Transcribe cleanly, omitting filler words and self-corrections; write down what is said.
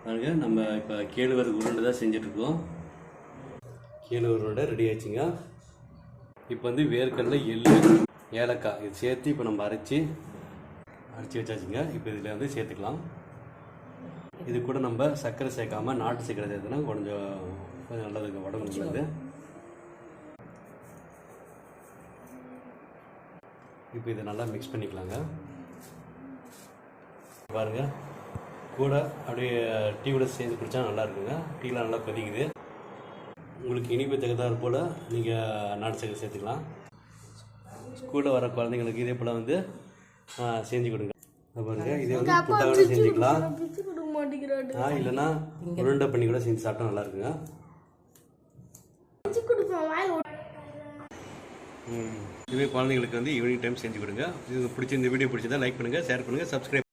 பாருங்க நம்ம இப்போ கேழ்வரகு உருண்டை தான் செஞ்சிட்ருக்கோம். கேழ்வரகு உருண்டை ரெடி ஆயிடுச்சுங்க. இப்போ வந்து வேர்க்கடலை, எள்ளு, ஏலக்காய் இது சேர்த்து இப்போ நம்ம அரைச்சி வச்சாச்சுங்க. இப்போ இதில் வந்து சேர்த்துக்கலாம். இது கூட நம்ம சர்க்கரை சேர்க்காம நாட்டு சர்க்கரை சேர்த்துனா கொஞ்சம் நல்லதுங்க, உடம்புக்கு நல்லது. இப்போ இதை நல்லா மிக்ஸ் பண்ணிக்கலாங்க. பாருங்க, கூட அப்படியே டீ கூட சேர்ந்து குடித்தா நல்லா இருக்குங்க. டீலாம் நல்லா கொதிக்குது. உங்களுக்கு இனிப்பு தகுந்தாற் போல் நீங்கள் நாட்டு சர்க்கரை சேர்த்துக்கலாம். ஸ்கூலில் வர குழந்தைங்களுக்கு இதே போல் வந்து செஞ்சு கொடுங்க. பாருங்க, இதே வந்து புட்டாவோட செஞ்சுக்கலாம். இல்லைன்னா உருண்டை பண்ணி கூட செஞ்சு சாப்பிட்டா நல்லா இருக்குங்க. இதுவே குழந்தைங்களுக்கு வந்து ஈவினிங் டைம் செஞ்சு கொடுங்க. இது பிடிச்சி இந்த வீடியோ பிடிச்சதா லைக் பண்ணுங்கள், ஷேர் பண்ணுங்கள், சப்ஸ்கிரைப்